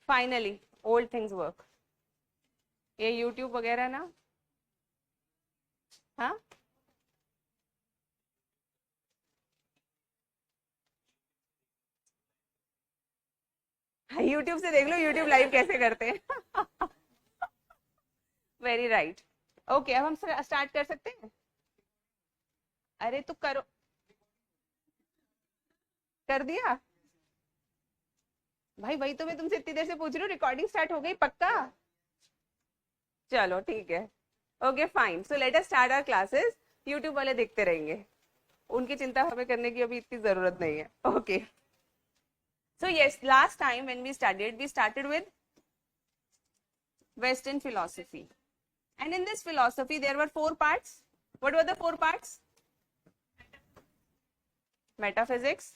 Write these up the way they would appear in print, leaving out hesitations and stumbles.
Finally old things work. ये YouTube वगैरह ना, हाँ यूट्यूब से देख लो यूट्यूब लाइव कैसे करते हैं. Very right. ओके, अब हम स्टार्ट कर सकते हैं. अरे तो करो, कर दिया भाई. वही तो मैं तुमसे इतनी देर से पूछ रही हूँ. रिकॉर्डिंग स्टार्ट हो गई पक्का? चलो ठीक है. Okay fine. So let us start our classes. YouTube वाले देखते रहेंगे, उनकी चिंता हमें करने की अभी इतनी जरूरत नहीं है. Okay. So yes, last time when we started with Western philosophy. And in this philosophy, there were 4 parts. What were the 4 parts? Metaphysics,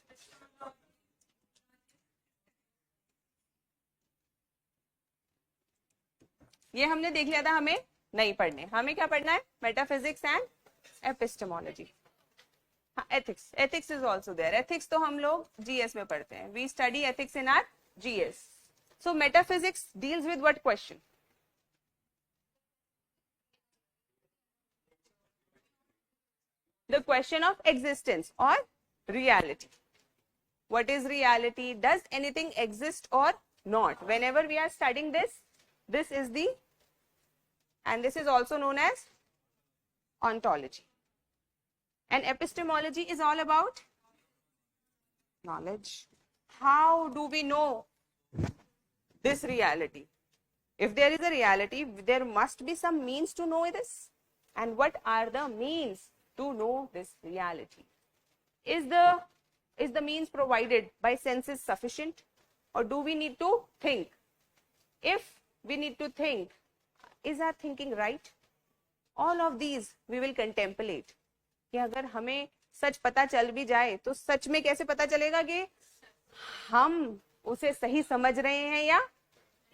ये हमने देख लिया था, हमें नहीं पढ़ने. हमें क्या पढ़ना है? Metaphysics and epistemology. हाँ, ethics. Ethics is also there. Ethics तो हम लोग जीएस में पढ़ते हैं. We study ethics in our GS. So metaphysics deals with what question? The question of existence or reality. What is reality? Does anything exist or not? Whenever we are studying this, this is the, and this is also known as ontology. And epistemology is all about knowledge. How do we know this reality? If there is a reality, there must be some means to know this. And what are the means to know this reality? Is the means provided by senses sufficient, or do we need to think? If we need to think, is our thinking right? All of these we will contemplate. कि अगर हमें सच पता चल भी जाए तो सच में कैसे पता चलेगा कि हम उसे सही समझ रहे हैं या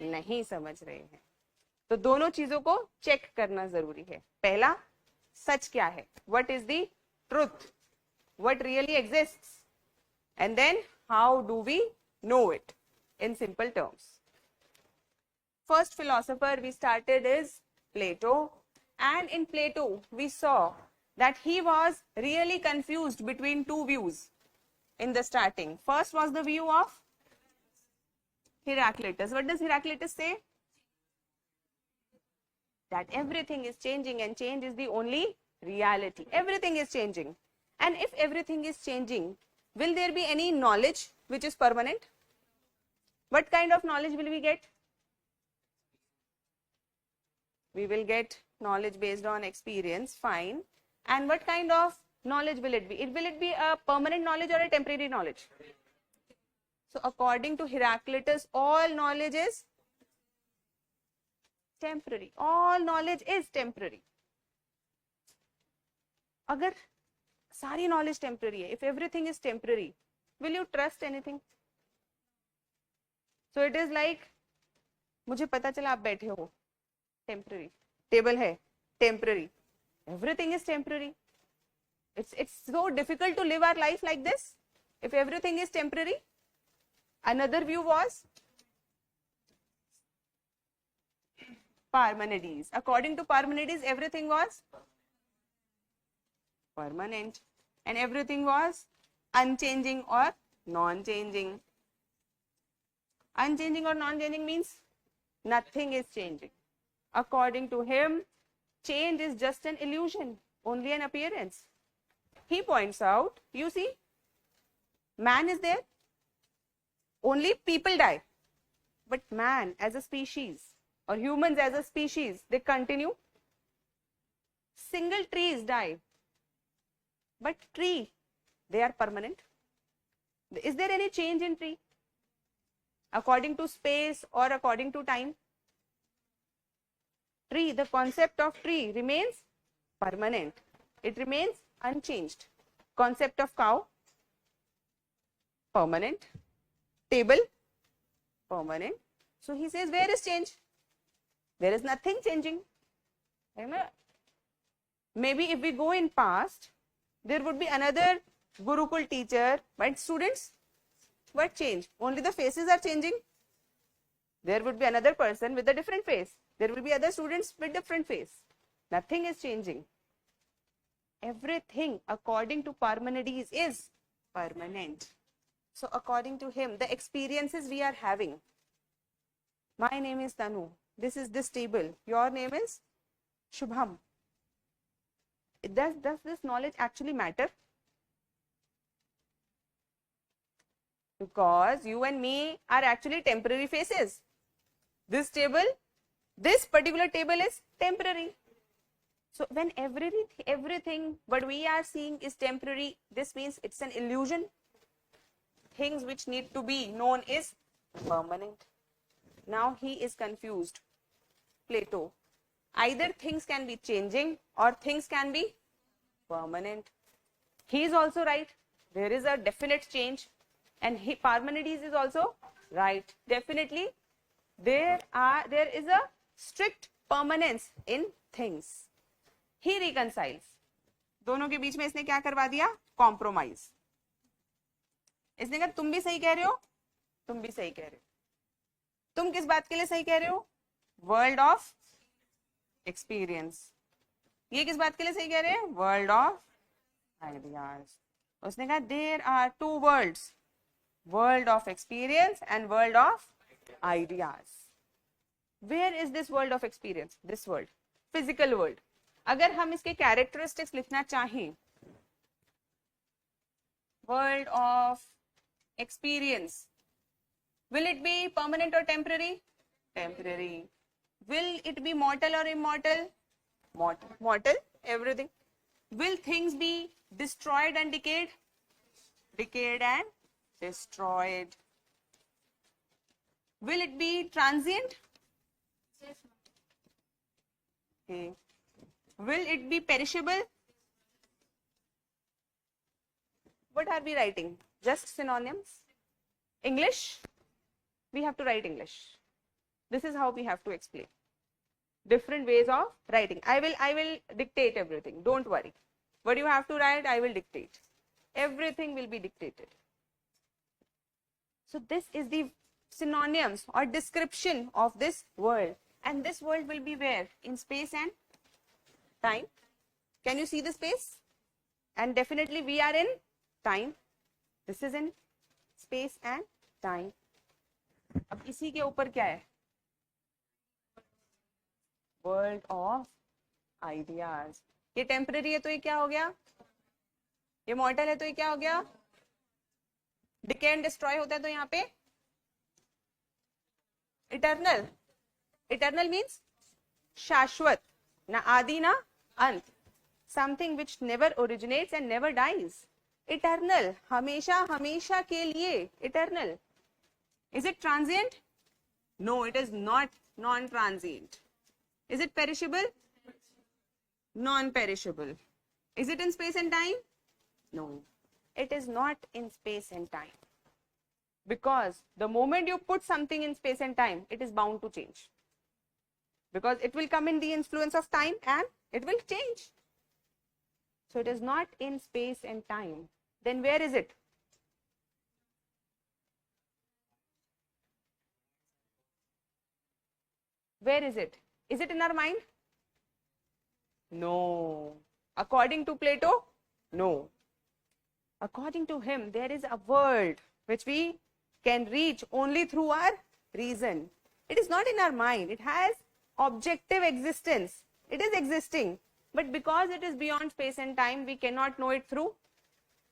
नहीं समझ रहे हैं. तो दोनों चीजों को चेक करना जरूरी है. पहला, सच क्या है? What is the truth? What really exists? And then how do we know it in simple terms. First philosopher we started is Plato. And in Plato, we saw that he was really confused between 2 views in the starting. First was the view of Heraclitus. What does Heraclitus say? That everything is changing and change is the only reality. Everything is changing. And if everything is changing, will there be any knowledge which is permanent? What kind of knowledge will we get? We will get knowledge based on experience, fine. And what kind of knowledge will it be? Will it be a permanent knowledge or a temporary knowledge? So according to Heraclitus, all knowledge is temporary. All knowledge is temporary. अगर सारी knowledge temporary है, if everything is temporary, will you trust anything? So it is like, मुझे पता चला आप बैठे हो, temporary. Table है, temporary. Everything is temporary. it's so difficult to live our life like this if everything is temporary. Another view was Parmenides. According to Parmenides, everything was permanent and everything was unchanging or non-changing. Unchanging or non-changing means nothing is changing. According to him, change is just an illusion, only an appearance. He points out, you see, man is there, only people die, but man as a species or humans as a species, they continue. Single trees die, but tree, they are permanent. Is there any change in tree according to space or according to time? Tree, the concept of tree remains permanent. It remains unchanged. Concept of cow, permanent. Table, permanent. So he says, where is change? There is nothing changing. Maybe if we go in past, there would be another Gurukul teacher, but students, what change? Only the faces are changing. There would be another person with a different face. There will be other students with different face. Nothing is changing. Everything according to Parmenides is permanent. So according to him, the experiences we are having. My name is Tanu. This is this table. Your name is Shubham. Does this knowledge actually matter? Because you and me are actually temporary faces. This table, this particular table is temporary. So when everything what we are seeing is temporary, this means it's an illusion. Things which need to be known is permanent. Now he is confused. Plato. Either things can be changing or things can be permanent. He is also right. There is a definite change, and Parmenides is also right. Definitely, there is a strict permanence in things. He reconciles. दोनों के बीच में इसने क्या करवा दिया? Compromise. इसने कहा तुम भी सही कह रहे हो, तुम भी सही कह रहे हो. तुम किस बात के लिए सही कह रहे हो? World of experience. ये किस बात के लिए सही कह रहे हैं? World of ideas. उसने कहा there are two worlds, world of experience and world of ideas. Where is this world of experience? This world, physical world. अगर हम इसके कैरेक्टरिस्टिक्स लिखना चाहें, world of experience, will it be permanent or temporary? Temporary. Will it be mortal or immortal? Mortal. Mortal. Everything. Will things be destroyed and decayed? Decayed and destroyed. Will it be transient? Okay. Will it be perishable? What are we writing? Just synonyms? English? We have to write English. This is how we have to explain. Different ways of writing. I will dictate everything. Don't worry. What you have to write, I will dictate. Everything will be dictated. So this is the synonyms or description of this world. And this world will be where? In space and time. Can you see the space? And definitely we are in time. This is in space and time. अब इसी के ऊपर क्या है? World of ideas. ये temporary है तो ये क्या हो गया? ये मॉर्टल है तो ये क्या हो गया? डिके एंड डिस्ट्रॉय होता है तो यहाँ पे इटर्नल. इटर्नल मीन्स शाश्वत, ना आदि ना अंत. Something which never originates and never dies. Eternal, हमेशा हमेशा के लिए. Eternal. Is it transient? No, it is not non-transient. Is it perishable? Non-perishable. Is it in space and time? No, it is not in space and time. Because the moment you put something in space and time, it is bound to change. Because it will come in the influence of time and it will change. So it is not in space and time. Then where is it? Where is it? Is it in our mind? No. According to Plato? No. According to him, there is a world which we can reach only through our reason. It is not in our mind. It has objective existence. It is existing. But because it is beyond space and time, we cannot know it through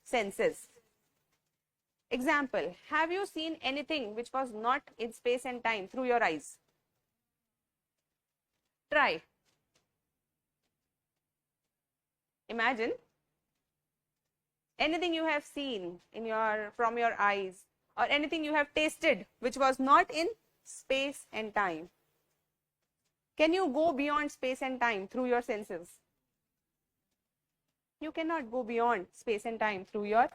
senses. Example, have you seen anything which was not in space and time through your eyes? Try. Imagine anything you have seen in from your eyes, or anything you have tasted which was not in space and time. Can you go beyond space and time through your senses? You cannot go beyond space and time through your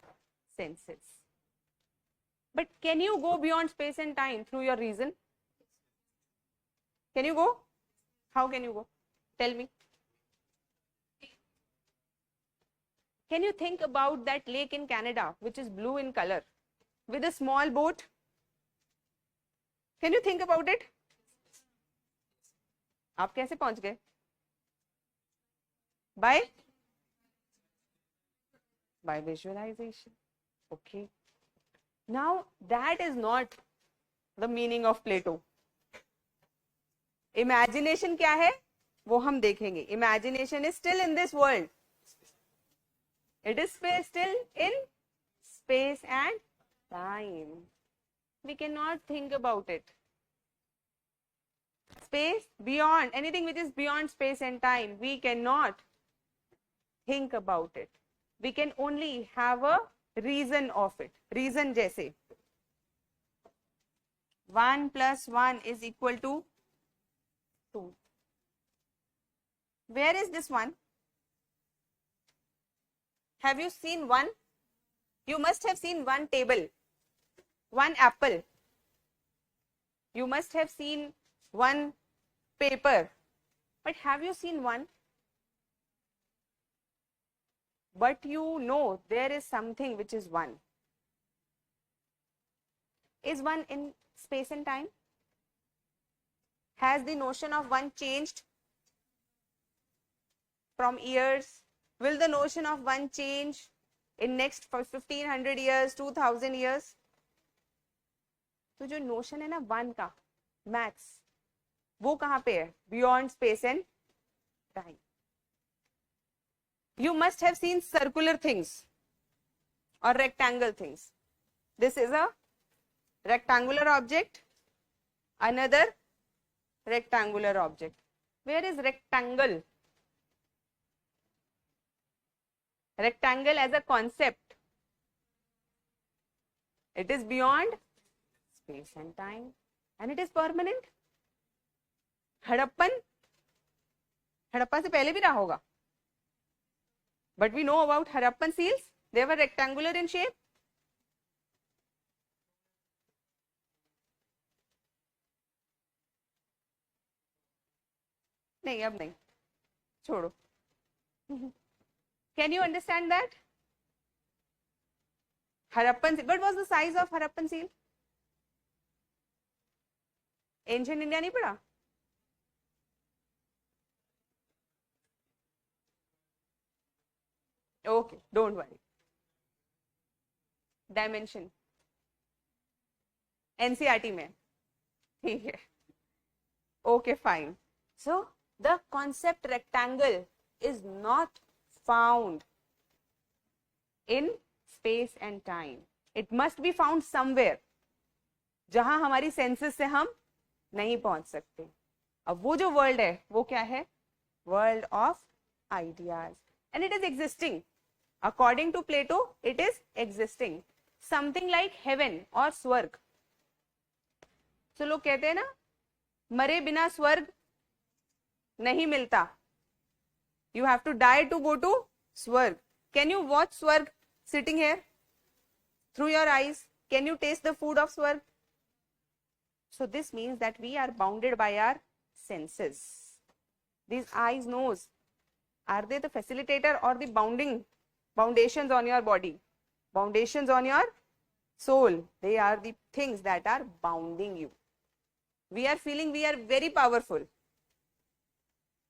senses. But can you go beyond space and time through your reason? Can you go? How can you go? Tell me. Can you think about that lake in Canada which is blue in color with a small boat? Can you think about it? आप कैसे पहुंच गए? By visualization. Okay, now that is not the meaning of Plato. Imagination क्या है वो हम देखेंगे. Imagination is still in this world. It is still in space and time. We cannot think about it. Space, beyond, anything which is beyond space and time, we cannot think about it. We can only have a reason of it. Reason जैसे 1 plus 1 is equal to 2. Where is this 1? Have you seen 1? You must have seen 1 table, 1 apple. You must have seen 1 paper. But have you seen 1? But you know there is something which is 1. Is 1 in space and time? Has the notion of 1 changed from years? Will the notion of 1 change in next 1500 years, 2000 years? तो जो notion है ना 1 का, maths, वो कहां पे है? Beyond space and time. You must have seen circular things or rectangle things. This is a rectangular object, another rectangular object. Where is rectangle? Rectangle as a concept, it is beyond space and time and it is permanent. Harappa से पहले भी रहा होगा. But we know about Harappan seals. They were rectangular in shape. नहीं, अब नहीं, छोड़ो. Can you understand that? Harappan seal. What was the size of Harappan seal? Ancient India नहीं पढ़ा? Okay, don't worry. Dimension NCERT में ठीक है. Okay, fine. So the concept rectangle is not found in space and time. It must be found somewhere जहां हमारी senses से हम नहीं पहुंच सकते. अब वो जो वर्ल्ड है वो क्या है? World of ideas. And it is existing. According to Plato, it is existing. Something like heaven or स्वर्ग. So लोग कहते हैं ना, मरे बिना स्वर्ग नहीं मिलता. You have to die to go to स्वर्ग. Can you watch स्वर्ग sitting here through your eyes? Can you taste the food of स्वर्ग? So this means that we are bounded by our senses. These eyes, nose, are they the facilitator or the foundations on your body, foundations on your soul? They are the things that are bounding you. We are feeling we are very powerful,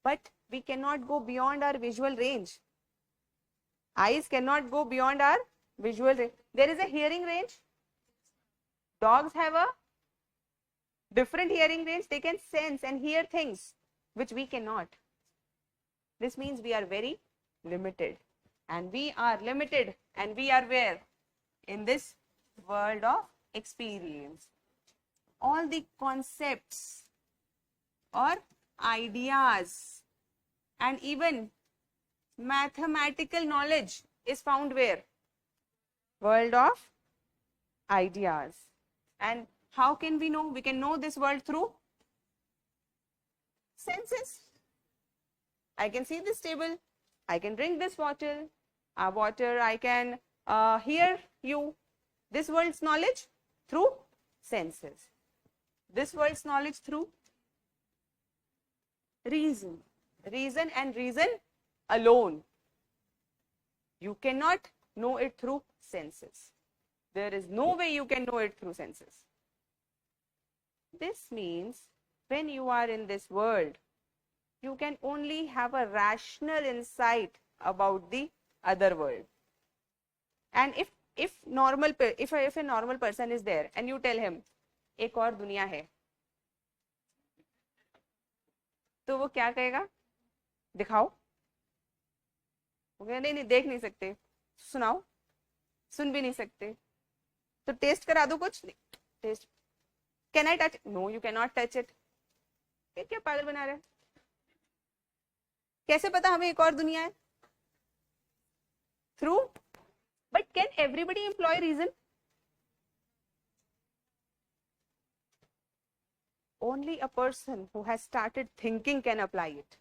but we cannot go beyond our visual range. Eyes cannot go beyond our visual range. There is a hearing range. Dogs have a different hearing range. They can sense and hear things which we cannot. This means we are very limited, and we are limited, and we are where? In this world of experience. All the concepts or ideas and even mathematical knowledge is found where? World of ideas. And how can we know? We can know this world through senses. I can see this table, I can drink this water, I can hear you. This world's knowledge through senses. This world's knowledge through reason. Reason and reason alone. You cannot know it through senses. There is no way you can know it through senses. This means when you are in this world, you can only have a rational insight about the other world. And if a normal person is there and you tell him एक और दुनिया है, तो वो क्या कहेगा? दिखाओ. वो कहेगा नहीं नहीं देख नहीं सकते. सुनाओ. सुन भी नहीं सकते. तो टेस्ट करा दो कुछ. नहीं taste. Can I touch? No you can not touch it. फिर क्या पागल बना रहे हैं? कैसे पता हमें एक और दुनिया है? Through. But can everybody employ reason? Only a person who has started thinking can apply it.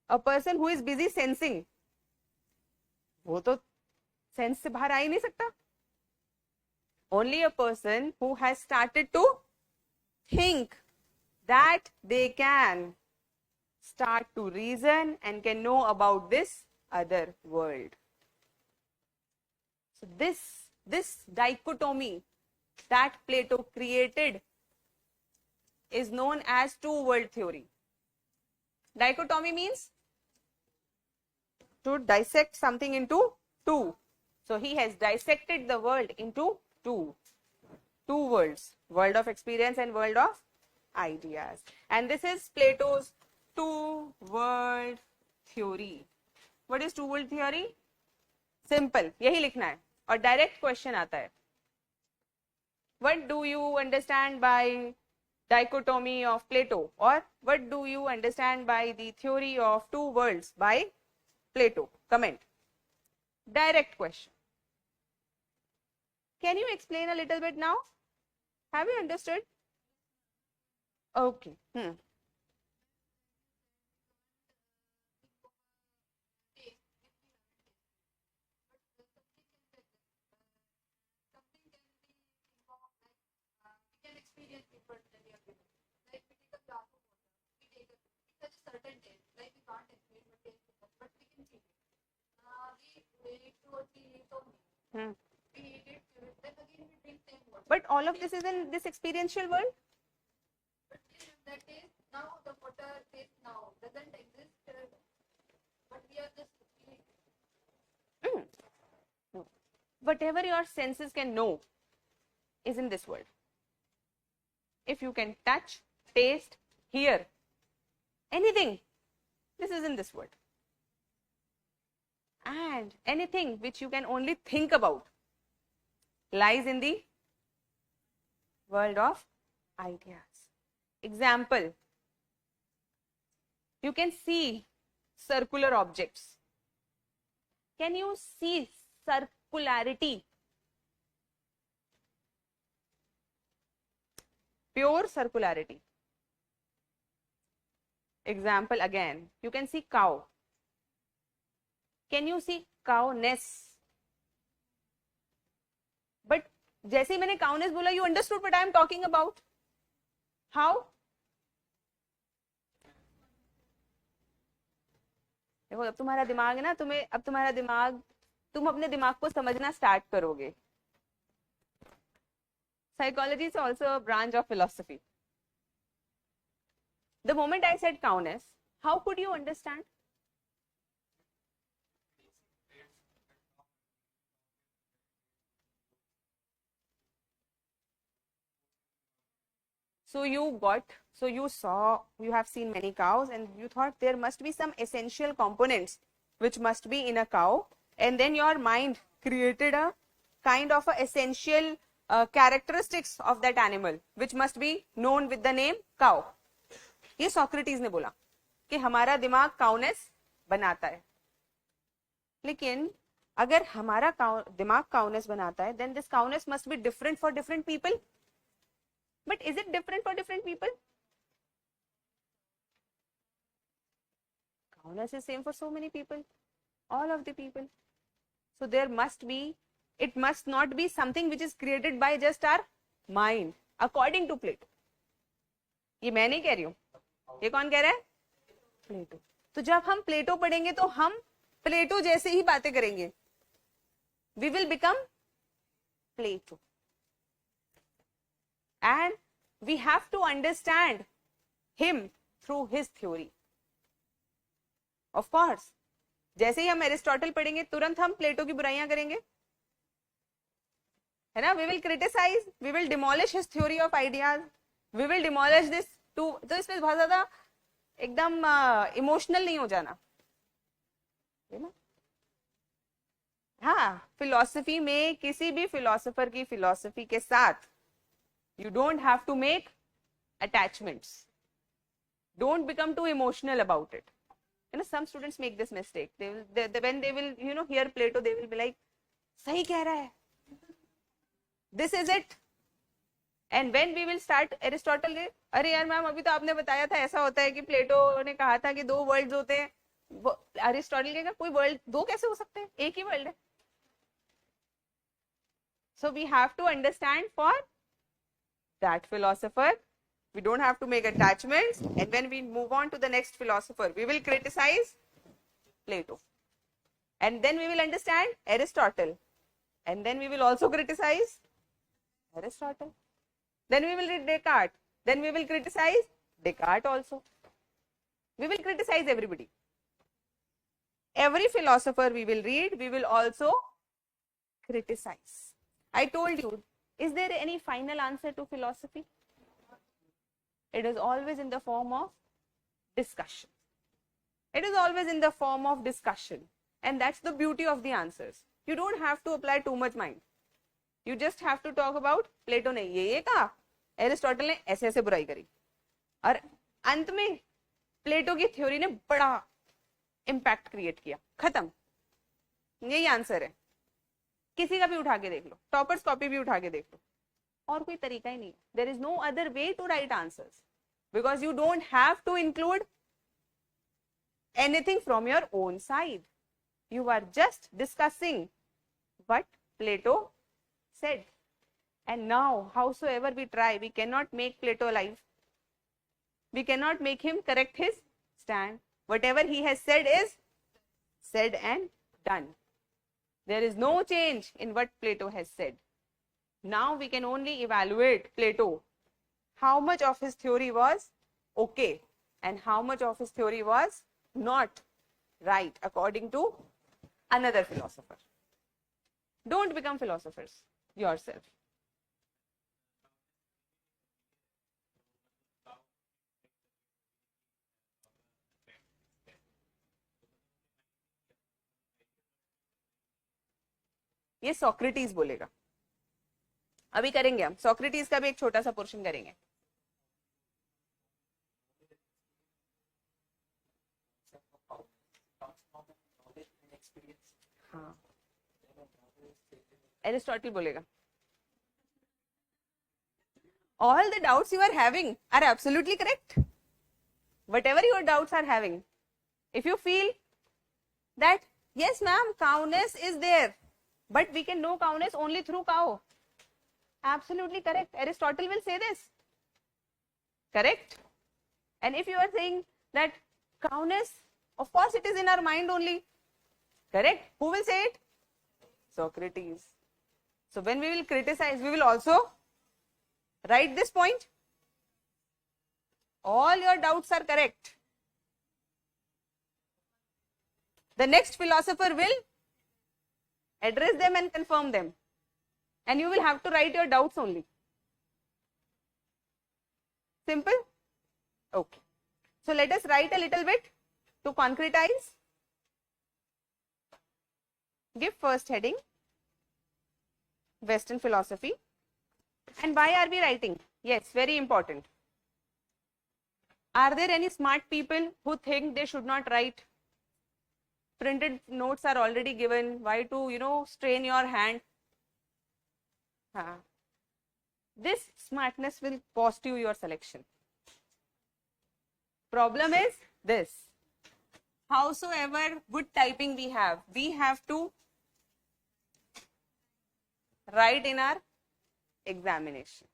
A person who is busy sensing, वो तो सेंस से बाहर आ ही नहीं सकता. Only a person who has started to think, that they can start to reason and can know about this other world. So this dichotomy that Plato created is known as two-world theory. Dichotomy means to dissect something into two. So he has dissected the world into two worlds, world of experience and world of ideas. And this is Plato's two-world theory. What is two-world theory? Simple, यही लिखना है और direct question आता है. What do you understand by dichotomy of Plato, or what do you understand by the theory of two worlds by Plato? Comment. Direct question. Can you explain a little bit now? Have you understood? Okay. But all of this is in this experiential world. That is now the water is now doesn't exist, but we are just feeling. No. Whatever your senses can know is in this world. If you can touch, taste, hear, anything, this is in this world. And anything which you can only think about lies in the world of ideas. Example, you can see circular objects. Can you see circularity? Pure circularity. Example again, you can see cow. Can you see cowness? But जैसे ही मैंने cowness बोला, you understood what I am talking about. How? देखो अब तुम्हारा दिमाग है ना, तुम अपने दिमाग को समझना स्टार्ट करोगे. Psychology is also a branch of philosophy. The moment I said cowness, how could you understand? So you have seen many cows and you thought there must be some essential components which must be in a cow, and then your mind created a kind of a essential characteristics of that animal which must be known with the name cow. ये Socrates ने बोला कि हमारा दिमाग काउनेस बनाता है. लेकिन अगर हमारा दिमाग काउनेस बनाता है, then this cowness must be different for different people. But is it different for different people? Cowness is same for so many people, all of the people. So it must not be something which is created by just our mind, according to Plato. ये मैं नहीं कह रही हूँ, ये कौन कह रहा है? प्लेटो. तो जब हम प्लेटो पढ़ेंगे तो हम प्लेटो जैसे ही बातें करेंगे. We will become Plato. And we have to understand him through his theory. Of course, जैसे ही हम एरिस्टोटल पढ़ेंगे तुरंत हम प्लेटो की बुराइयां करेंगे, है ना. We will criticize, we will demolish his theory of ideas, we will demolish this to. तो इसमें बहुत ज्यादा एकदम इमोशनल नहीं हो जाना, है ना. हाँ, फिलोसफी में किसी भी फिलोसोफर की फिलोसफी के साथ you don't have to make attachments. Don't become too emotional about it. You know, some students make this mistake. When they will, hear Plato, they will be like, "Sahi keh raha hai. This is it." And when we will start Aristotle, अरे यार ma'am अभी तो आपने बताया था ऐसा होता है कि प्लेटो ने कहा था कि 2 वर्ल्ड्स होते हैं. अरिस्टोटल कहेगा कोई वर्ल्ड 2 कैसे हो सकते हैं, एक ही वर्ल्ड है. So we have to understand for that philosopher. We don't have to make attachments. And when we move on to the next philosopher, we will criticize Plato. And then we will understand Aristotle. And then we will also criticize Aristotle. Then we will read Descartes. Then we will criticize Descartes also. We will criticize everybody. Every philosopher we will read, we will also criticize. I told you, is there any final answer to philosophy? It is always in the form of discussion. It is always in the form of discussion. And that's the beauty of the answers. You don't have to apply too much mind. You just have to talk about Plato ने ये कहा, Aristotle ने ऐसे ऐसे बुराई करी, और अंत में प्लेटो की थ्योरी ने बड़ा इम्पैक्ट क्रिएट किया, खत्म. यही आंसर है. किसी का भी उठा के देख लो, टॉपर्स कॉपी भी उठा के देख लो, और कोई तरीका ही नहीं. There is no other way to write answers, because you don't have to include anything from your own side. You are just discussing what Plato said. And now, howsoever we try, we cannot make Plato alive. We cannot make him correct his stand. Whatever he has said is said and done. There is no change in what Plato has said. Now we can only evaluate Plato. How much of his theory was okay and how much of his theory was not right according to another philosopher. Don't become philosophers yourself. ये Socrates बोलेगा. अभी करेंगे हम Socrates का भी एक छोटा सा पोर्शन करेंगे. हाँ, एरिस्टोटल बोलेगा all the doubts you are having are absolutely correct. Whatever your doubts are having, if you feel that yes ma'am, cowness is there, but we can know cowness only through cow, absolutely correct. Aristotle will say this, correct. And if you are saying that cowness, of course it is in our mind only, correct. Who will say it? Socrates. So when we will criticize, we will also write this point. All your doubts are correct. The next philosopher will address them and confirm them. And you will have to write your doubts only. Simple? Okay. So let us write a little bit to concretize. Give first heading, Western philosophy. And why are we writing? Yes, very important. Are there any smart people who think they should not write? Printed notes are already given. Why to, strain your hand? This smartness will cost you your selection. Problem is this. Howsoever good typing we have to write in our examination.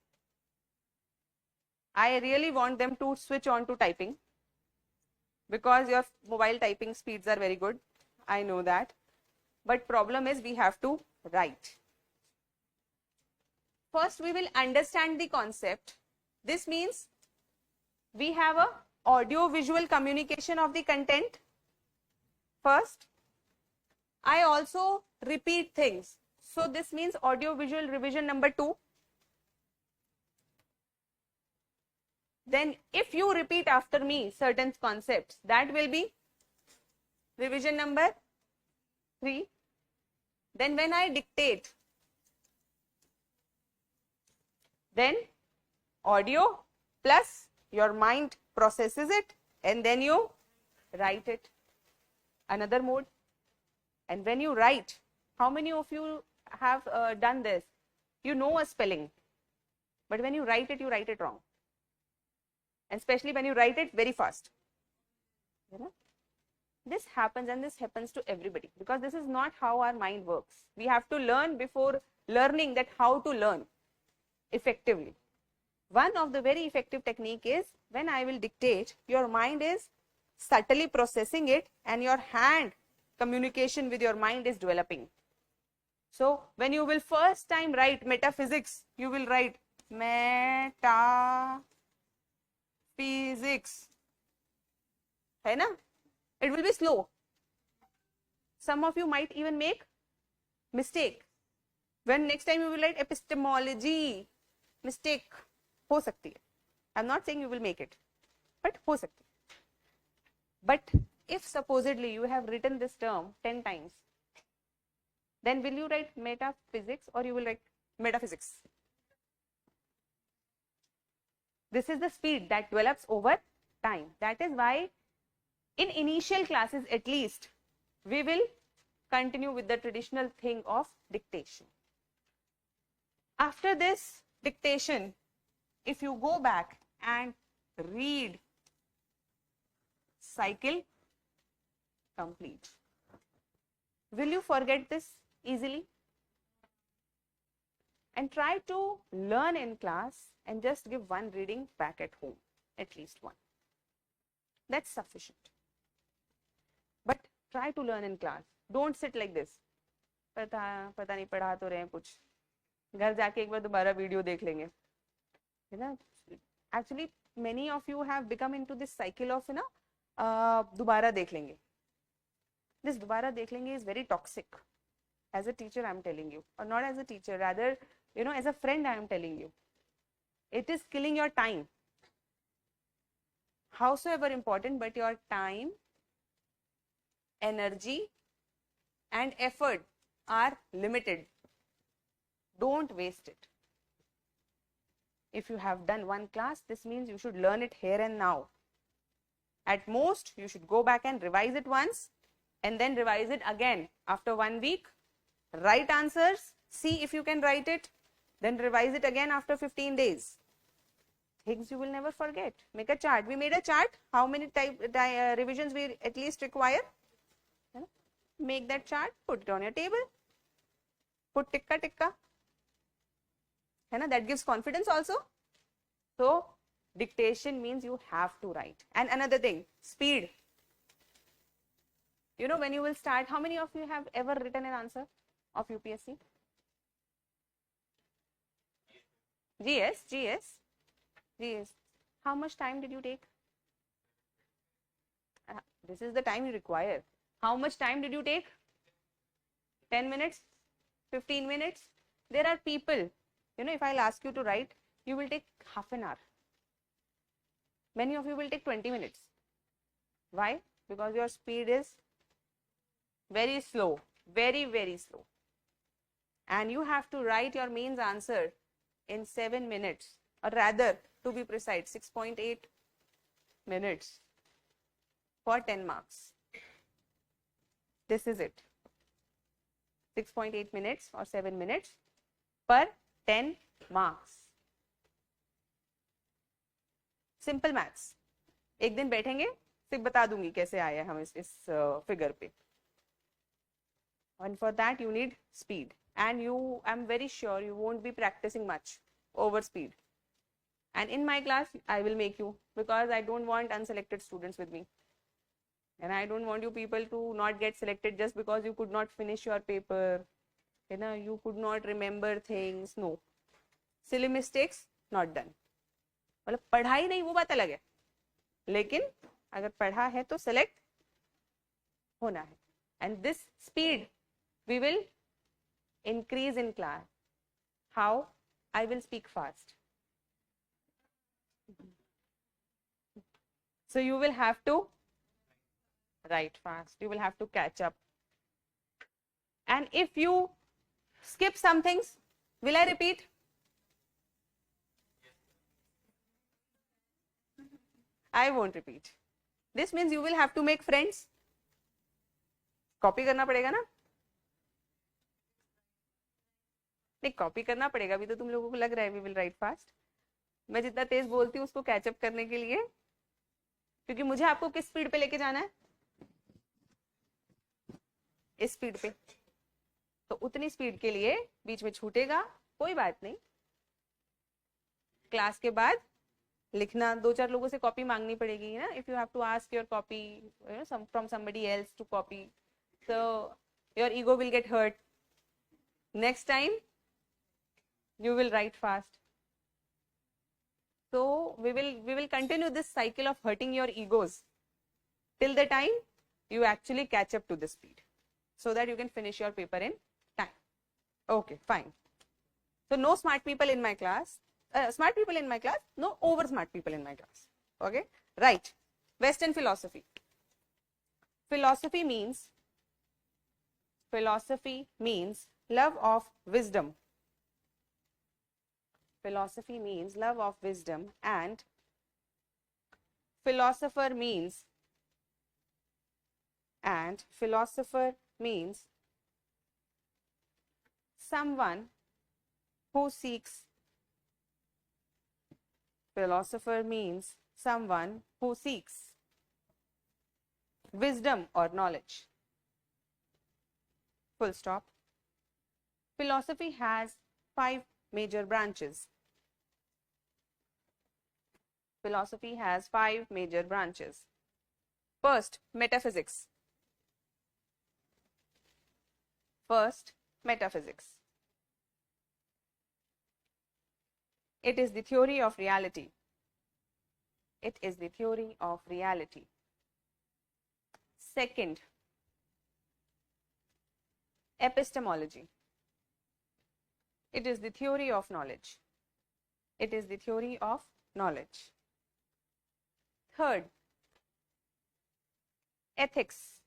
I really want them to switch on to typing because your mobile typing speeds are very good. I know that. But problem is we have to write. First, we will understand the concept This means we have a audio visual communication of the content first. I also repeat things. So this means audio visual revision number 2. Then if you repeat after me certain concepts, that will be revision number 3. Then when I dictate, then audio plus your mind processes it and then you write it. Another mode. And when you write, how many of you have done this? You know a spelling, but when you write it wrong. And especially when you write it very fast. You know? This happens, and this happens to everybody because this is not how our mind works. We have to learn before learning that how to learn effectively. One of the very effective technique is when I will dictate, your mind is subtly processing it and your hand communication with your mind is developing. So when you will first time write metaphysics, you will write metaphysics. है ना? It will be slow. Some of you might even make mistake. When next time you will write epistemology, mistake हो सकती है. I'm not saying you will make it, but हो सकती है. But if supposedly you have written this term 10 times, then will you write metaphysics or you will write metaphysics? This is the speed that develops over time. That is why in initial classes at least, we will continue with the traditional thing of dictation. After this dictation, if you go back and read cycle complete, will you forget this easily? And try to learn in class and just give one reading back at home, at least one. That's sufficient. But try to learn in class. Don't sit like this. पता नहीं पढ़ा तो रहे हैं कुछ. घर जाके एक बार दोबारा वीडियो देख लेंगे. है ना? Actually, many of you have become into this cycle of, दोबारा देख लेंगे. This दोबारा देख लेंगे is very toxic. As a teacher, I am telling you, or not as a teacher, rather, as a friend, I am telling you. It is killing your time. Howsoever important, but your time, energy, and effort are limited. Don't waste it. If you have done one class, this means you should learn it here and now. At most, you should go back and revise it once and then revise it again after 1 week. Write answers, see if you can write it, then revise it again after 15 days. Things you will never forget. Make a chart. We made a chart. How many revisions we at least require? Make that chart, put it on your table. Put tikka tikka. That gives confidence also. So, dictation means you have to write. And another thing, speed. When you will start, how many of you have ever written an answer of UPSC? GS. How much time did you take? This is the time you require. How much time did you take? 10 minutes? 15 minutes? There are people, if I'll ask you to write, you will take half an hour. Many of you will take 20 minutes. Why? Because your speed is very slow, very, very slow. And you have to write your mains answer in 7 minutes, or rather, to be precise, 6.8 minutes for 10 marks. This is it. 6.8 minutes or 7 minutes per 10 marks. Simple maths. एक दिन बैठेंगे, सिर्फ बता दूंगी कैसे आया हम इस फिगर पे. And for that you need speed. And I'm very sure you won't be practicing much over speed. And in my class, I will make you, because I don't want unselected students with me. And I don't want you people to not get selected just because you could not finish your paper. You could not remember things. No. Silly mistakes, not done. मतलब पढ़ाई नहीं वो बात अलग है, लेकिन अगर पढ़ा है तो सेलेक्ट होना है. And this speed we will increase in class. How? I will speak fast. So you will have to write fast. You will have to catch up. And if you skip some things, will I repeat? I won't repeat. This means you will have to make friends. Copy करना पड़ेगा ना? नहीं, copy करना पड़ेगा. अभी तो तुम लोगों को लग रहा है वी विल राइट फास्ट. मैं जितना तेज बोलती हूँ उसको कैचअप करने के लिए, क्योंकि मुझे आपको किस स्पीड पे लेके जाना है, इस स्पीड पे. तो उतनी स्पीड के लिए बीच में छूटेगा, कोई बात नहीं. क्लास के बाद लिखना, 2-4 लोगों से कॉपी मांगनी पड़ेगी ना. If you have to ask your copy from somebody else to copy, so your ego will get hurt. Next time you will write fast. So we will continue this cycle of hurting your egos till the time you actually catch up to the speed, so that you can finish your paper in time. Okay, fine. So no smart people in my class. Smart people in my class, no over smart people in my class. Okay, right. Western philosophy. Philosophy means love of wisdom. Philosophy means love of wisdom, and philosopher means someone who seeks. Philosopher means someone who seeks wisdom or knowledge. Full stop. Philosophy has 5 major branches. Philosophy has 5 major branches. First, metaphysics. It is the theory of reality. Second, epistemology. It is the theory of knowledge. Third, ethics.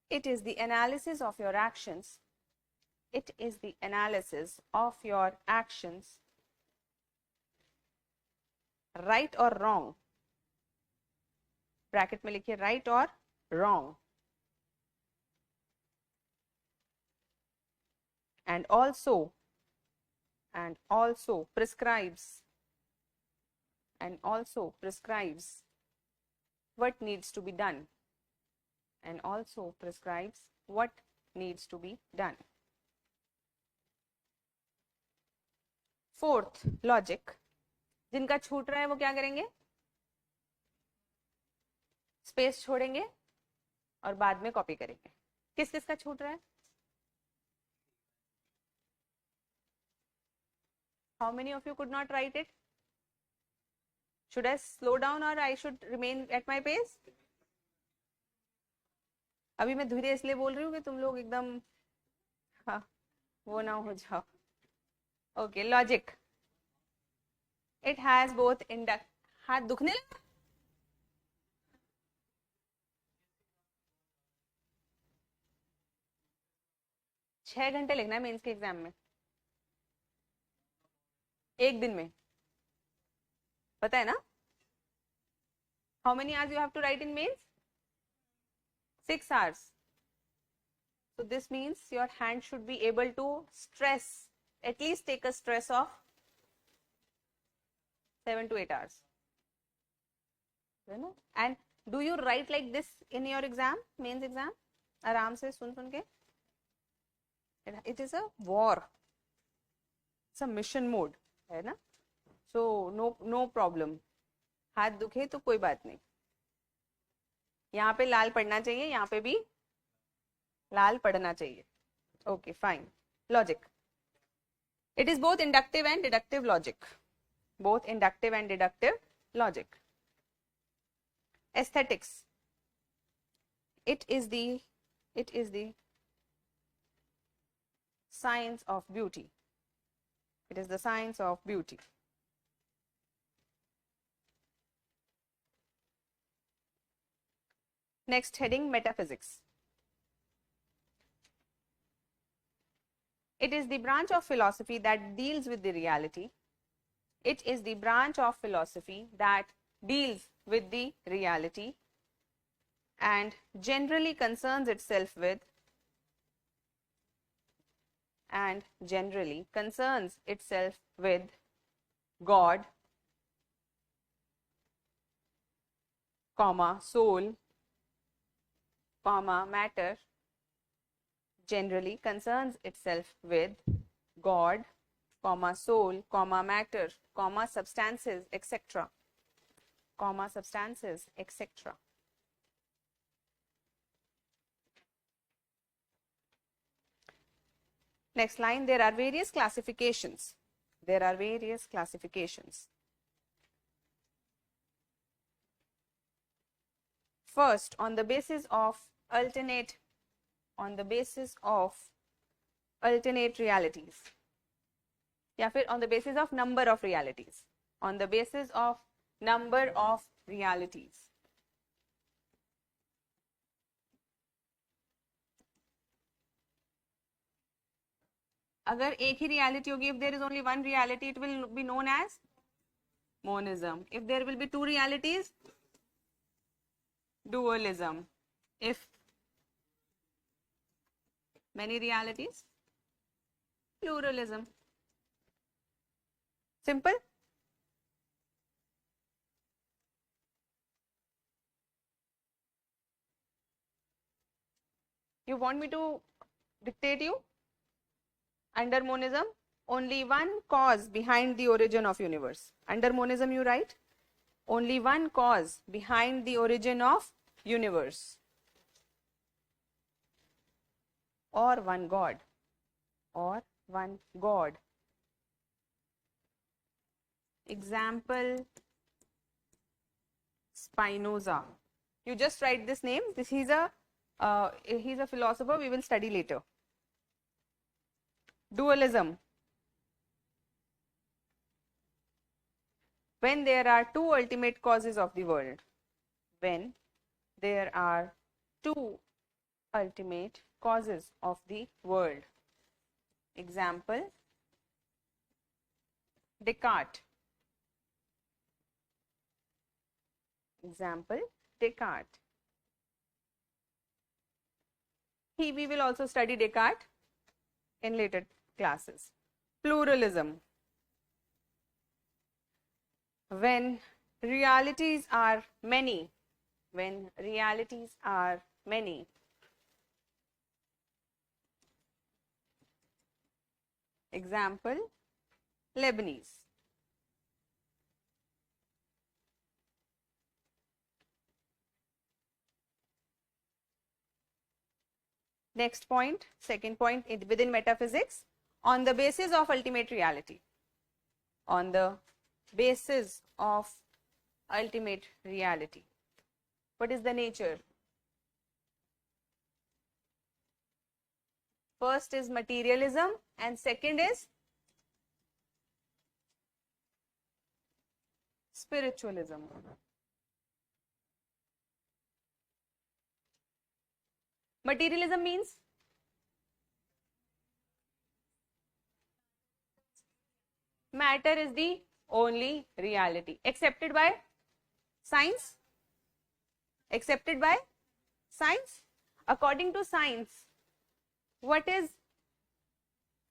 It is the analysis of your actions. Right or wrong. Bracket में लिखिए right or wrong. And also prescribes what needs to be done. Fourth, logic. जिनका छूट रहा है वो क्या करेंगे? Space छोड़ेंगे और बाद में कॉपी करेंगे. किस किस का छूट रहा है? How many of you could not write it? Should I slow down or I should remain at my pace? अभी मैं धीरे इसलिए बोल रही हूँ कि तुम लोग एकदम वो ना हो जाओ. Okay, logic. It has both हाथ दुखने लगा? छह घंटे लिखना है मेंस के एग्जाम में, एक दिन में, पता है ना? How many hours you have to write in mains? 6 hours. So this means your hand should be able to stress, at least take a stress of 7 to 8 hours. And do you write like this in your exam, mains exam? आराम से सुन के. It is a war. It's a mission mode, है ना? So no problem. हाथ दुखे तो कोई बात नहीं. यहाँ पे लाल पढ़ना चाहिए, यहाँ पे भी लाल पढ़ना चाहिए. Okay, fine. Logic. It is both inductive and deductive logic. both inductive and deductive logic. Aesthetics. It is the science of beauty. It is the science of beauty. Next heading, metaphysics. It is the branch of philosophy that deals with the reality. It is the branch of philosophy that deals with the reality and generally concerns itself with God, comma, soul, comma, matter, generally concerns itself with God, comma, soul, comma, matter, comma, substances, etc. Comma, substances, etc. Next line, there are various classifications. There are various classifications. First, on the basis of alternate realities, या फिर on the basis of number of realities. On the basis of number of realities. अगर एक ही reality होगी, if there is only one reality, it will be known as monism. If there will be two realities, dualism. If many realities, pluralism. Simple? You want me to dictate you? Under monism, only one cause behind the origin of universe. Under monism, you write only one cause behind the origin of universe, or one God, or one God. Example, Spinoza. You just write this name. He's a philosopher we will study later. Dualism. When there are two ultimate causes of the world. When there are two ultimate causes of the world. Example, Descartes. Example, Descartes. We will also study Descartes in later classes. Pluralism. When realities are many, when realities are many. Example, Leibniz. Next point, second point within metaphysics, on the basis of ultimate reality. On the basis of ultimate reality. What is the nature? First is materialism and second is spiritualism. Materialism means matter is the only reality accepted by science. Accepted by science. According to science, what is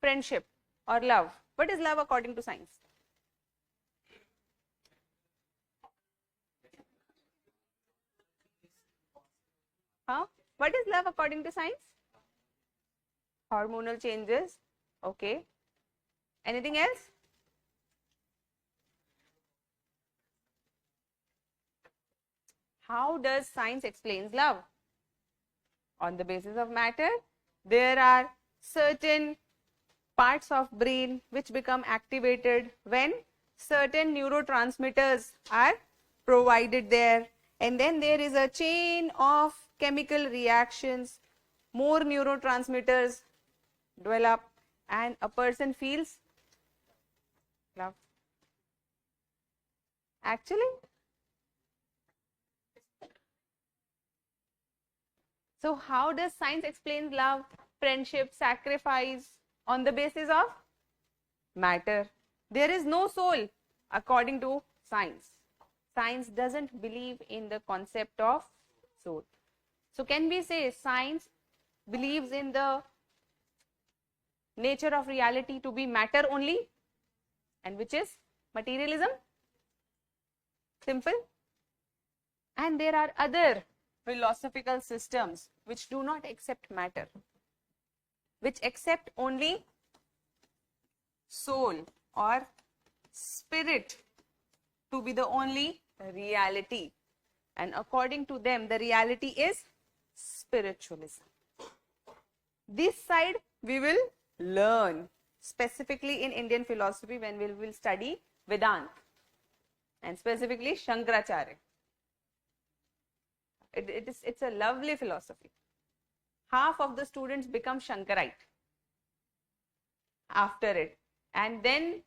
friendship or love? What is love according to science? Huh? What is love according to science? Hormonal changes. Okay. Anything else? How does science explains love? On the basis of matter, there are certain parts of brain which become activated when certain neurotransmitters are provided there, and then there is a chain of chemical reactions, more neurotransmitters develop, and a person feels love. Actually, so how does science explain love, friendship, sacrifice on the basis of matter? There is no soul according to science. Science doesn't believe in the concept of soul. So can we say science believes in the nature of reality to be matter only, and which is materialism? Simple. And there are other philosophical systems which do not accept matter, which accept only soul or spirit to be the only reality. And according to them, the reality is spiritualism. This side we will learn specifically in Indian philosophy when we will study Vedanta, and specifically Shankaracharya. It's a lovely philosophy. Half of the students become Shankarite after it, and then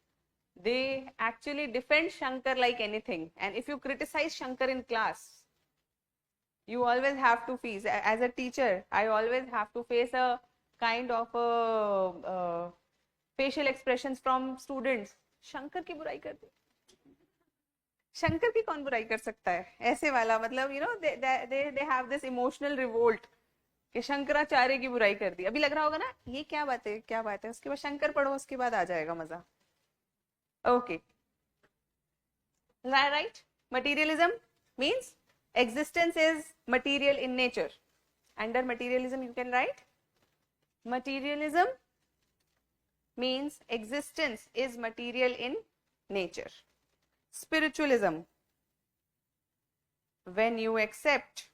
they actually defend Shankar like anything. And if you criticize Shankar in class, you always have to face, as a teacher, I always have to face a kind of facial expressions from students. Shankar की बुराई कर दी, शंकर की कौन बुराई कर सकता है, ऐसे वाला, मतलब you know they have this emotional revolt कि शंकराचार्य की बुराई कर दी. अभी लग रहा होगा ना ये क्या बात है, क्या बात है, उसके बाद शंकर पढ़ो, उसके बाद आ जाएगा मजा. Okay, right? Materialism means existence is material in nature. Under materialism you can write materialism means existence is material in nature. Spiritualism, when you accept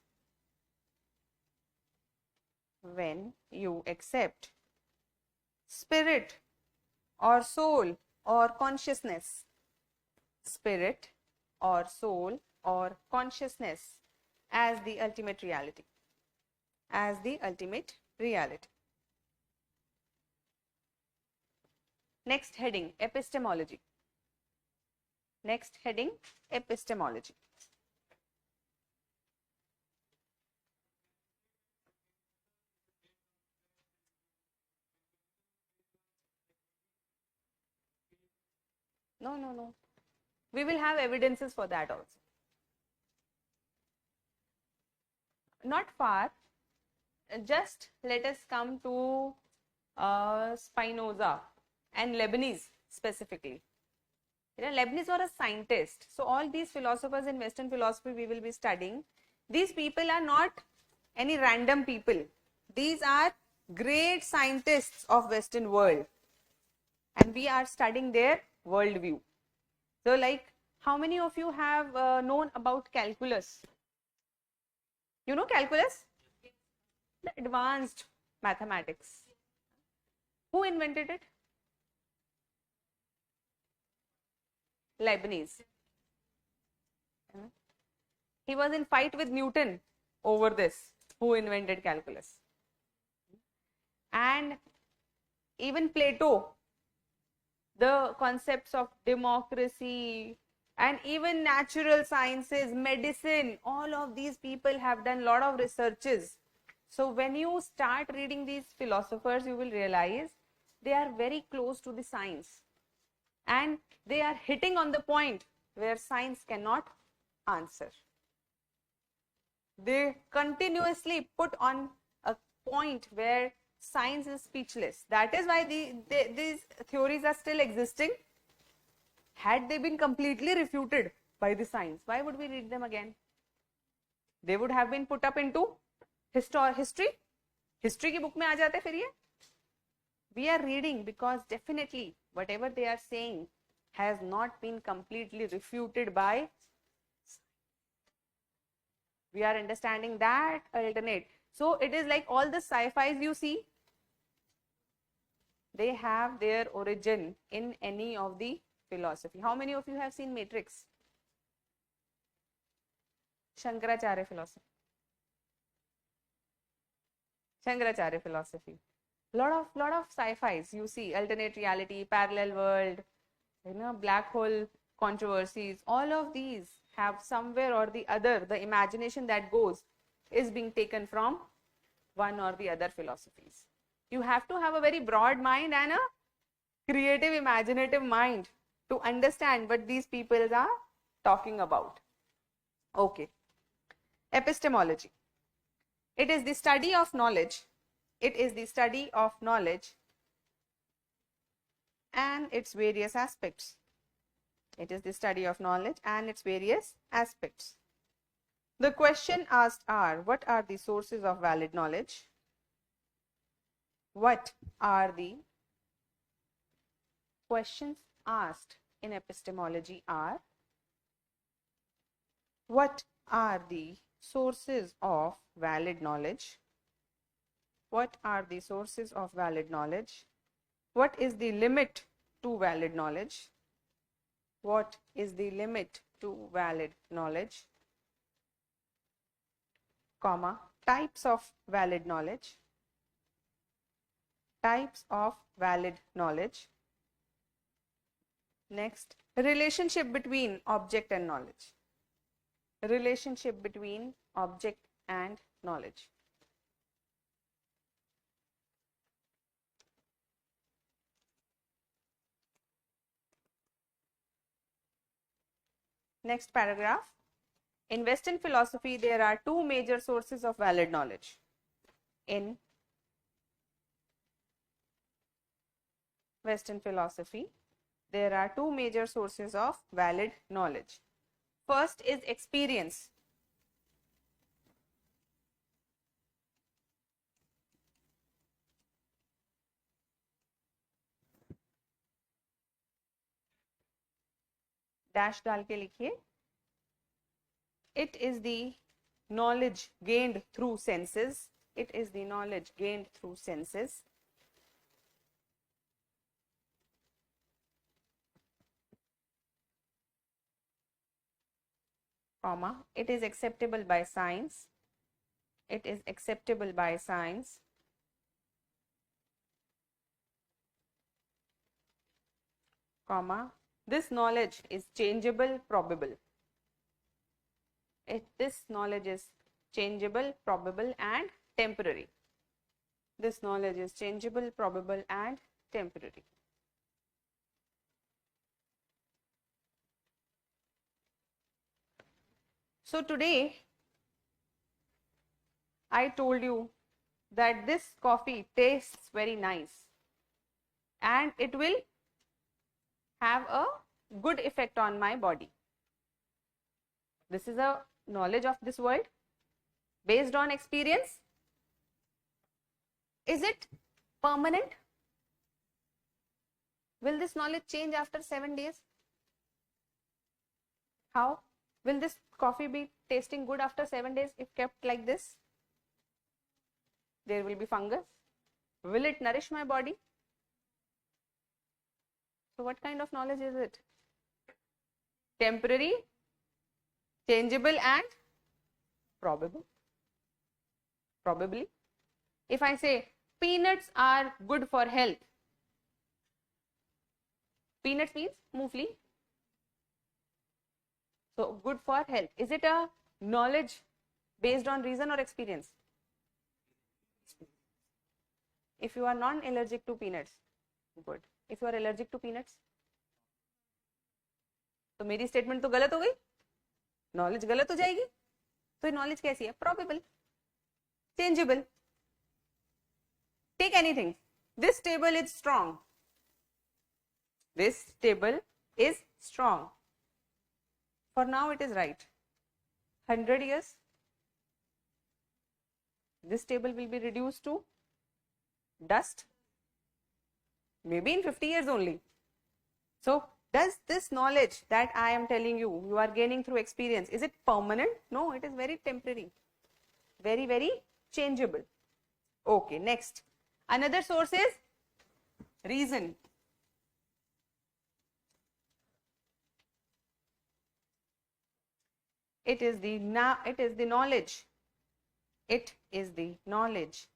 spirit or soul or consciousness, spirit or soul or consciousness as the ultimate reality, as the ultimate reality. Next heading, epistemology. Next heading, epistemology. No. We will have evidences for that also. Not far. Just let us come to Spinoza and Leibniz specifically. You know, Leibniz was a scientist. So all these philosophers in Western philosophy we will be studying. These people are not any random people. These are great scientists of Western world. And we are studying their worldview. So like, how many of you have known about calculus? You know calculus? The advanced mathematics. Who invented it? Leibniz. He was in fight with Newton over this, who invented calculus. And even Plato, the concepts of democracy and even natural sciences, medicine, all of these people have done a lot of researches. So when you start reading these philosophers, you will realize they are very close to the science. And they are hitting on the point where science cannot answer. They continuously put on a point where science is speechless. That is why these theories are still existing. Had they been completely refuted by the science, why would we read them again? They would have been put up into history. History की book में आ जाते फिर ये. We are reading because definitely whatever they are saying has not been completely refuted by. We are understanding that alternate. So it is like all the sci-fis you see, they have their origin in any of the philosophy. How many of you have seen Matrix? Shankaracharya philosophy. Shankaracharya philosophy. Lot of sci-fis you see, alternate reality, parallel world, black hole controversies. All of these have somewhere or the other, the imagination that goes is being taken from one or the other philosophies. You have to have a very broad mind and a creative, imaginative mind to understand what these people are talking about. Okay. Epistemology. It is the study of knowledge. It is the study of knowledge and its various aspects. It is the study of knowledge and its various aspects. The question asked are, what are the sources of valid knowledge? What are the questions asked in epistemology are, what are the sources of valid knowledge? What are the sources of valid knowledge? What is the limit to valid knowledge? What is the limit to valid knowledge? Comma, types of valid knowledge. Types of valid knowledge. Next, relationship between object and knowledge. Relationship between object and knowledge. Next paragraph. In Western philosophy, there are two major sources of valid knowledge. In Western philosophy, there are two major sources of valid knowledge. First is experience. Dash डाल के लिखिए. It is the knowledge gained through senses. It is the knowledge gained through senses. Comma, it is acceptable by science. It is acceptable by science. Comma, this knowledge is changeable, probable. This knowledge is changeable, probable and temporary. This knowledge is changeable, probable and temporary. So today I told you that this coffee tastes very nice and it will have a good effect on my body. This is a knowledge of this world based on experience. Is it permanent? Will this knowledge change after 7 days? How? Will this coffee be tasting good after 7 days if kept like this? There will be fungus. Will it nourish my body? So what kind of knowledge is it? Temporary, changeable and probable. Probably. If I say peanuts are good for health. Peanuts means moongfali. So good for health. Is it a knowledge based on reason or experience? If you are non-allergic to peanuts, good. If you are allergic to peanuts, तो मेरी statement तो गलत हो गई, knowledge गलत हो जाएगी. तो नॉलेज कैसी है? Probable, changeable. Take anything. This table is strong. This table is strong. For now it is right. 100 years, this table will be reduced to dust. Maybe in 50 years only. So does this knowledge that I am telling you, you are gaining through experience, is it permanent? No, it is very temporary. Very, very changeable. Okay, next. Another source is reason. It is the knowledge. It is the knowledge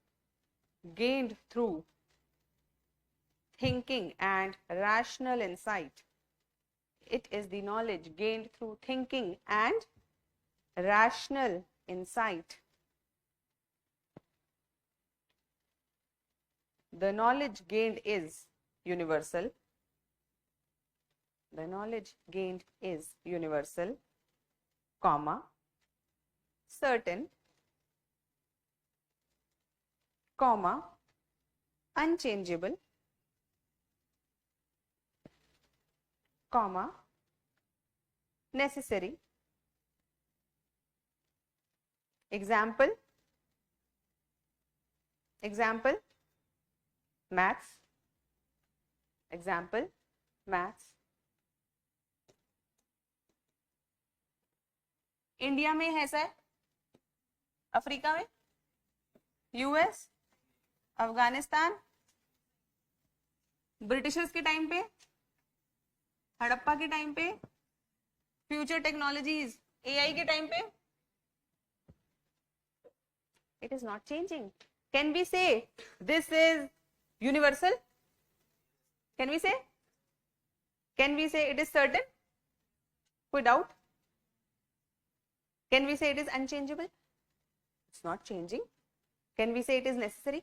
gained through thinking and rational insight. It is the knowledge gained through thinking and rational insight. The knowledge gained is universal. The knowledge gained is universal, comma, certain, comma, unchangeable, comma, necessary. Example, maths. Example, maths. India में है sir, Africa में, US, Afghanistan, Britishers के time पे, हड़प्पा के time पे, future technologies AI के time पे. It is not changing. Can we say this is universal? Can we say? Can we say it is certain? Put doubt. Can we say it is unchangeable? It's not changing. Can we say it is necessary?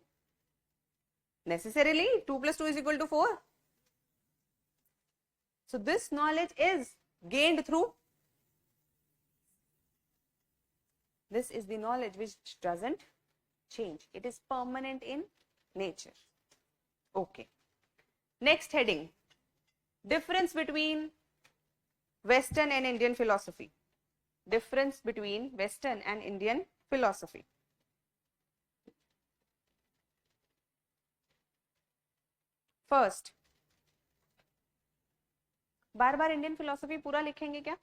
Necessarily, 2 plus 2 is equal to 4. So this knowledge is gained through. This is the knowledge which doesn't change. It is permanent in nature. Okay. Next heading. Difference between Western and Indian philosophy. Difference between Western and Indian philosophy. First, bar bar Indian philosophy पूरा लिखेंगे क्या?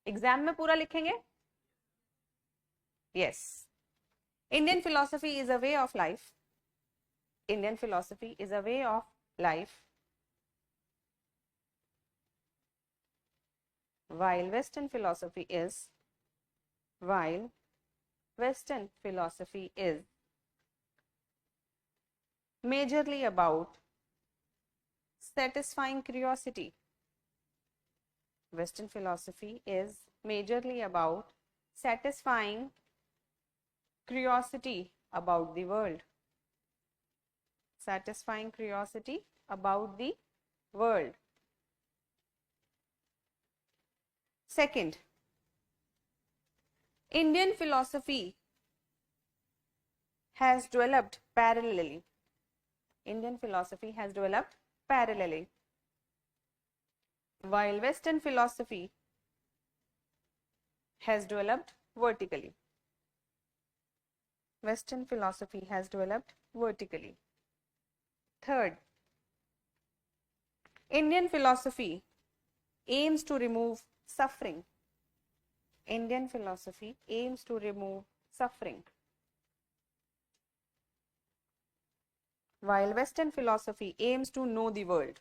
Exam में पूरा लिखेंगे? Yes. Indian philosophy is a way of life. Indian philosophy is a way of life. While Western philosophy is majorly about satisfying curiosity. Western philosophy is majorly about satisfying curiosity about the world. Satisfying curiosity about the world. Second, Indian philosophy has developed parallelly. Indian philosophy has developed parallelly. While Western philosophy has developed vertically. Western philosophy has developed vertically. Third, Indian philosophy aims to remove suffering. Indian philosophy aims to remove suffering. While Western philosophy aims to know the world.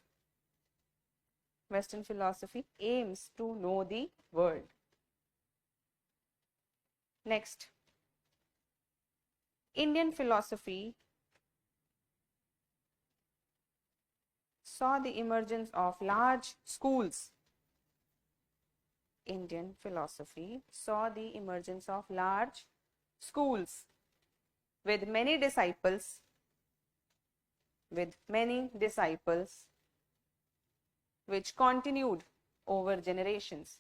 Western philosophy aims to know the world. Next, Indian philosophy saw the emergence of large schools. Indian philosophy saw the emergence of large schools with many disciples, which continued over generations.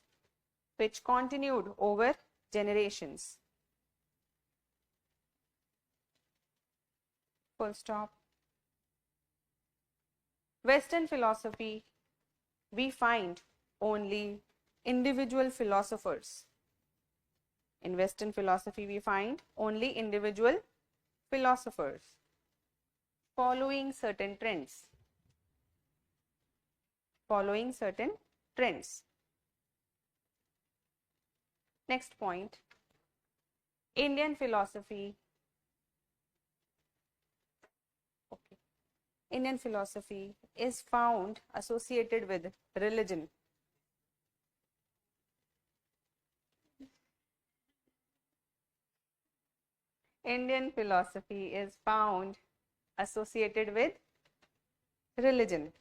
Full stop. Western philosophy, we find only individual philosophers. In Western philosophy, we find only individual philosophers following certain trends. Next point, Indian philosophy. Okay. Indian philosophy is found associated with religion? Indian philosophy is found associated with religion,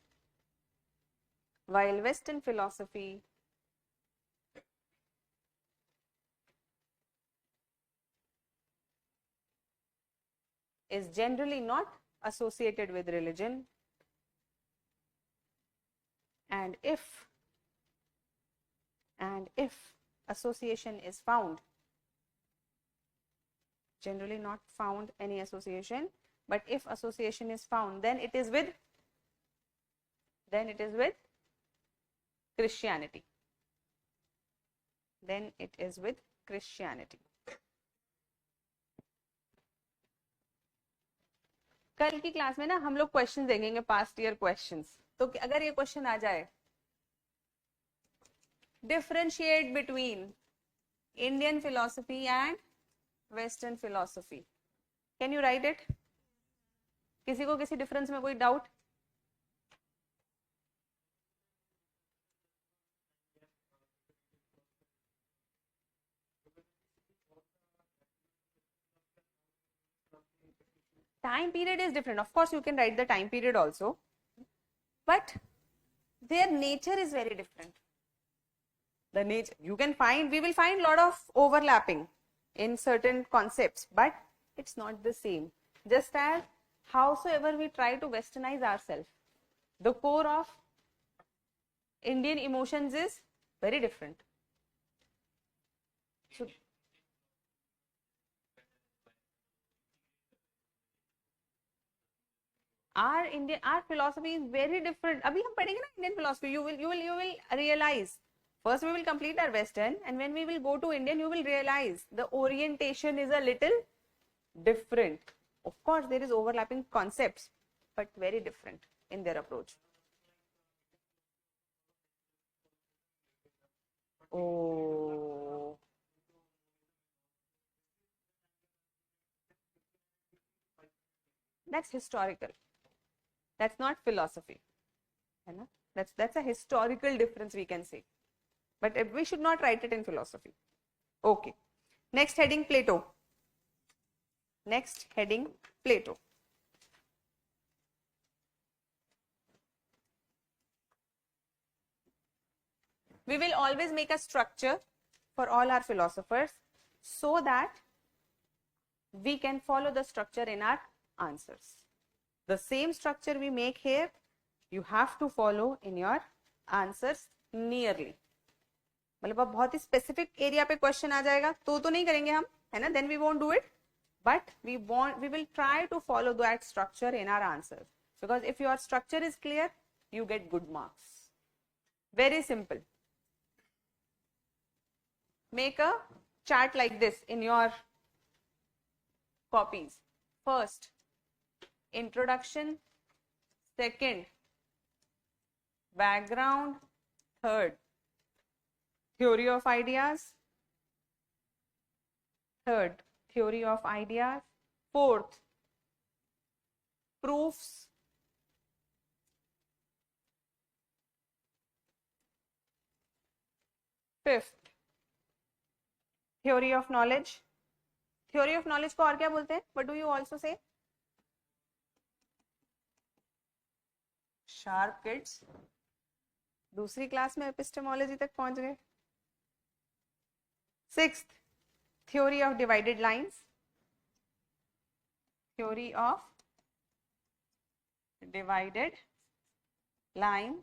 while Western philosophy is generally not associated with religion, and if association is found, generally not found any association, but if association is found, then it is with Christianity. Then it is with Christianity. कल की class में ना हम लोग question देखेंगे, past year questions. तो अगर ये क्वेश्चन आ जाए, differentiate between Indian philosophy and western philosophy, can you right it? किसी को किसी डिफरेंस में कोई doubt? Time period is different. Of course, you can write the time period also, but their nature is very different. The nature, you can find, we will find a lot of overlapping in certain concepts, but it's not the same. Just as howsoever we try to westernize ourselves, the core of Indian emotions is very different. So, our philosophy is very different. अभी हम पढ़ेंगे ना Indian philosophy, you will realize. First we will complete our Western, and when we will go to Indian, you will realize the orientation is a little different. Of course, there is overlapping concepts, but very different in their approach. Oh. That's historical. That's not philosophy. That's a historical difference, we can say. But we should not write it in philosophy. Okay. Next heading, Plato. Next heading, Plato. We will always make a structure for all our philosophers so that we can follow the structure in our answers. The same structure we make here, you have to follow in your answers nearly. मतलब अब बहुत ही specific area पे question आ जाएगा तो नहीं करेंगे हम, है ना? Then we won't do it, but we will try to follow that structure in our answers, because if your structure is clear, you get good marks. Very simple. Make a chart like this in your copies. First, introduction. Second, background. Third, theory of ideas. Third, theory of ideas. Fourth, proofs. Fifth, theory of knowledge. Theory of knowledge को और क्या बोलते हैं? What do you also say? Sharp kids. दूसरी class में epistemology तक पहुंच गए. Sixth, theory of divided lines. Theory of divided line.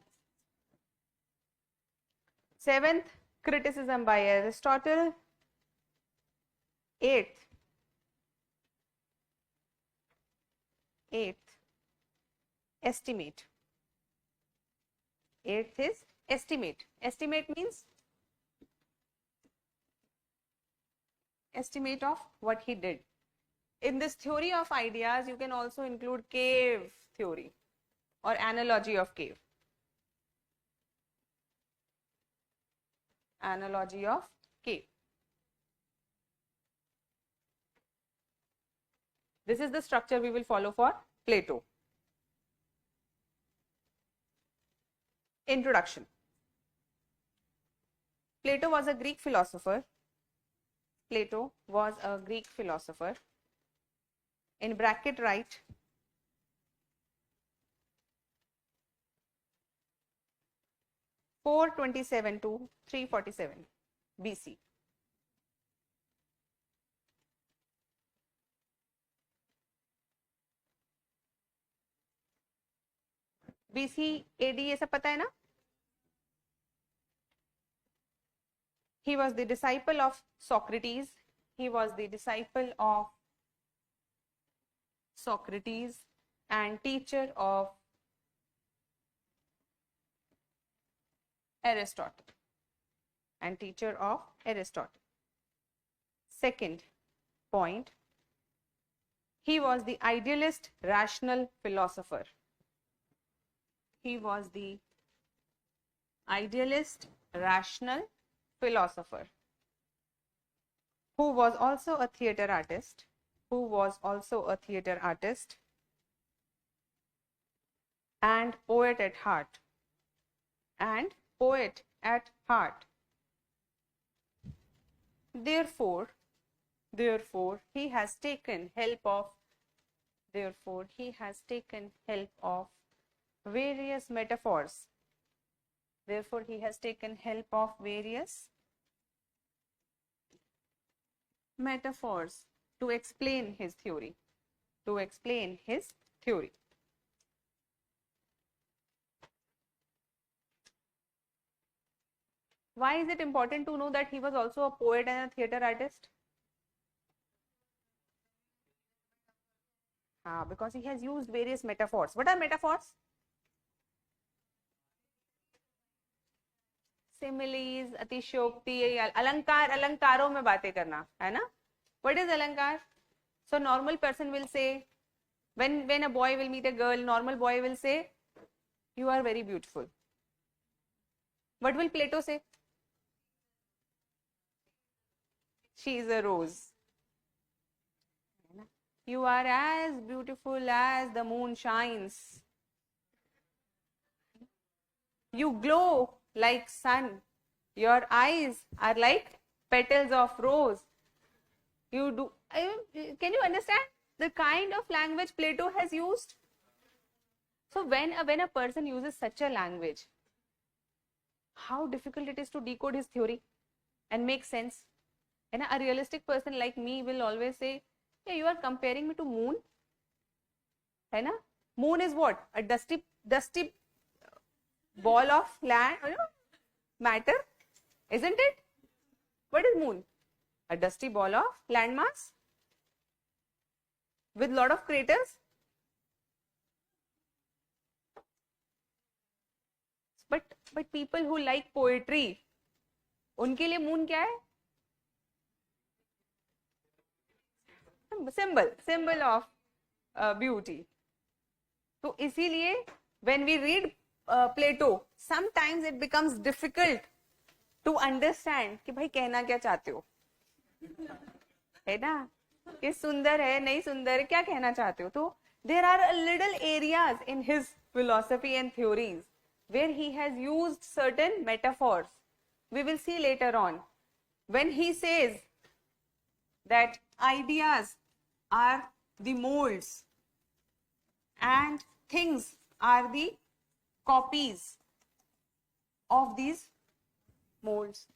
Seventh, criticism by Aristotle. Eighth, estimate. Eighth is estimate. Estimate means estimate of what he did. In this theory of ideas, you can also include cave theory or analogy of cave. Analogy of cave. This is the structure we will follow for Plato. Introduction. Plato was a Greek philosopher. Plato was a Greek philosopher. In bracket write 427 to 347 BC. BC AD ये सब पता है ना? He was the disciple of Socrates. He was the disciple of Socrates and teacher of Aristotle. And teacher of Aristotle. Second point, he was the idealist rational philosopher. He was the idealist rational philosopher who was also a theater artist, and poet at heart, Therefore, he has taken help of various metaphors. To explain his theory. Why is it important to know that he was also a poet and a theater artist? Because he has used various metaphors. What are metaphors? Similes, अतिशयोक्ति, अलंकार, अलंकारों में बातें करना, है ना? What is alankar? So normal person will say, when a boy will meet a girl, normal boy will say, you are very beautiful. What will Plato say? She is a rose. You are as beautiful as the moon shines. You glow like sun. Your eyes are like petals of rose. You do. Can you understand the kind of language Plato has used? So when a person uses such a language, how difficult it is to decode his theory and make sense. And a realistic person like me will always say, hey, you are comparing me to moon. है ना? Moon is what? A dusty ball of land, matter, isn't it? What is moon? A dusty ball of landmass with lot of craters. But people who like poetry, उनके लिए moon क्या है? Symbol of beauty. तो इसीलिए when we read Plato, sometimes it becomes difficult to understand कि भाई कहना क्या चाहते हो, है ना? ये सुंदर है, नहीं सुंदर है, क्या कहना चाहते हो? तो there are a little areas in his philosophy and theories where he has used certain metaphors. We will see later on. When he says that ideas are the molds and things are the copies of these molds.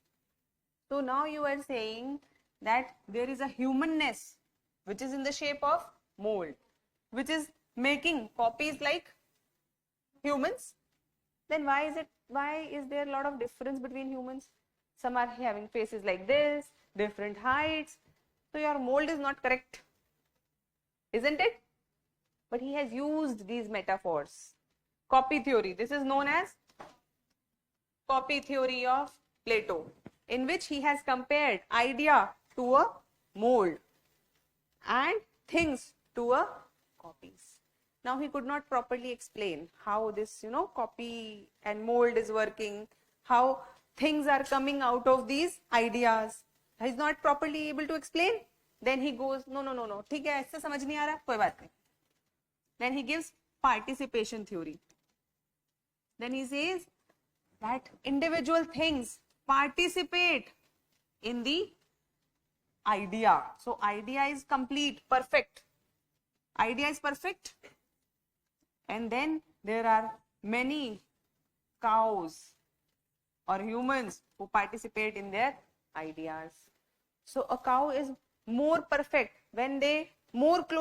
So now you are saying that there is a humanness which is in the shape of mold, which is making copies like humans. Then why is there a lot of difference between humans? Some are having faces like this, different heights. So your mold is not correct, isn't it? But he has used these metaphors. Copy theory. This is known as copy theory of Plato, in which he has compared idea to a mold and things to a copies. Now he could not properly explain how this, copy and mold is working, how things are coming out of these ideas. He is not properly able to explain. Then he goes, no, ठीक है, ऐसे समझ नहीं आ रहा, कोई बात नहीं. Then he gives participation theory. Then he says that individual things participate in the idea. So idea is complete, perfect. Idea is perfect. And then there are many cows or humans who participate in their ideas. So a cow is more perfect when they more close